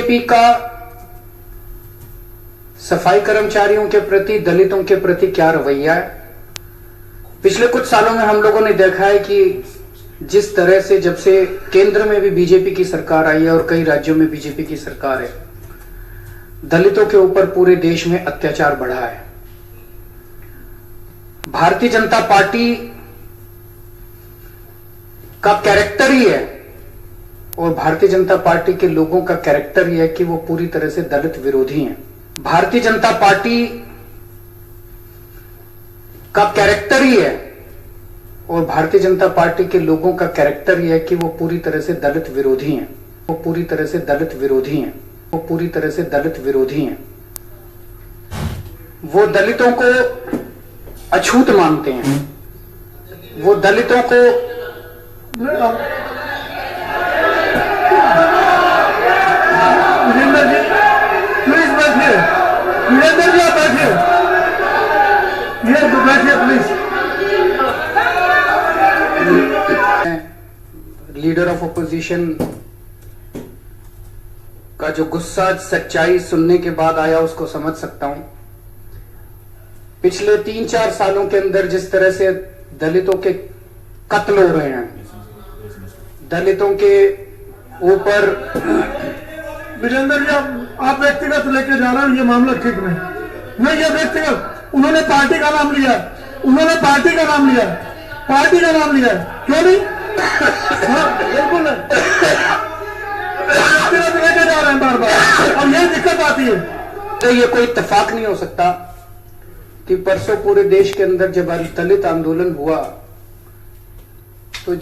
BJP का सफाई कर्मचारियों के प्रति, दलितों के प्रति क्या रवैया है। पिछले कुछ सालों में हम लोगों ने देखा है कि जिस तरह से जब से केंद्र में भी बीजेपी की सरकार आई है और कई राज्यों में बीजेपी की सरकार है, दलितों के ऊपर पूरे देश में अत्याचार बढ़ा है। भारतीय जनता पार्टी का कैरेक्टर ही है और भारतीय जनता पार्टी के लोगों का कैरेक्टर ही है कि वो पूरी तरह से दलित विरोधी हैं। भारतीय जनता पार्टी का कैरेक्टर ही है और भारतीय जनता पार्टी के लोगों का कैरेक्टर ही है कि वो पूरी तरह से दलित विरोधी हैं। वो पूरी तरह से दलित विरोधी हैं। वो पूरी तरह से दलित विरोधी हैं। वो दलितों को अछूत मानते हैं। वो दलितों को वीरेंद्र जी प्लीज बैठिए। वीरेंद्र जी आप बैठिए। बैठिए प्लीज। लीडर ऑफ अपोजिशन का जो गुस्सा सच्चाई सुनने के बाद आया उसको समझ सकता हूं। पिछले 3-4 सालों के अंदर जिस तरह से दलितों के कत्ल हो रहे हैं, दलितों के ऊपर वीरेंद्र जी आप व्यक्तिगत लेके जा रहे हैं, ये मामला ठीक नहीं। ये व्यक्तिगत, उन्होंने पार्टी का नाम लिया, उन्होंने पार्टी का नाम लिया, पार्टी का नाम लिया, क्यों नहीं? बिल्कुल नहीं, व्यक्तिगत लेके जा रहे हैं बार बार और ये दिक्कत आती है। तो ये कोई इत्तेफाक नहीं हो सकता कि परसों पूरे देश के अंदर जब दलित आंदोलन हुआ तो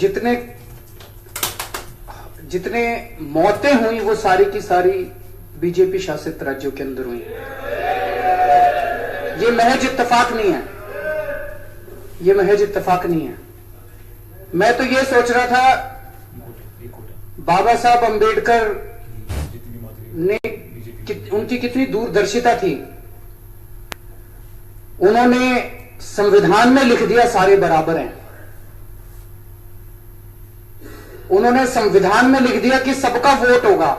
जितने मौतें हुई वो सारी की सारी बीजेपी शासित राज्यों के अंदर हुई। ये महज इत्तेफाक नहीं है। ये महज इत्तेफाक नहीं है। मैं तो ये सोच रहा था बाबा साहब अंबेडकर ने उनकी कितनी दूरदर्शिता थी। उन्होंने संविधान में लिख दिया सारे बराबर हैं। उन्होंने संविधान में लिख दिया कि सबका वोट होगा।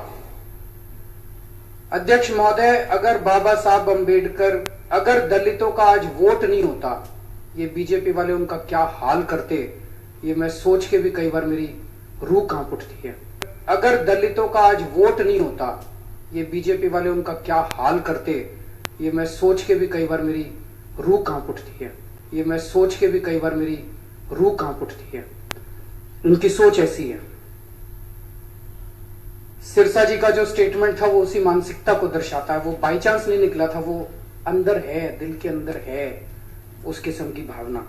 अध्यक्ष महोदय, अगर बाबा साहब अंबेडकर, अगर दलितों का आज वोट नहीं होता, ये बीजेपी वाले उनका क्या हाल करते, ये मैं सोच के भी कई बार मेरी रूह कांप उठती है। अगर दलितों का आज वोट नहीं होता, ये बीजेपी वाले उनका क्या हाल करते, ये मैं सोच के भी कई बार मेरी रूह कांप उठती है। ये मैं सोच के भी कई बार मेरी रूह कांप उठती है। उनकी सोच ऐसी है। सिरसा जी का जो स्टेटमेंट था वो उसी मानसिकता को दर्शाता है। वो बाई चांस नहीं निकला था, वो अंदर है, दिल के अंदर है उस किस्म की भावना।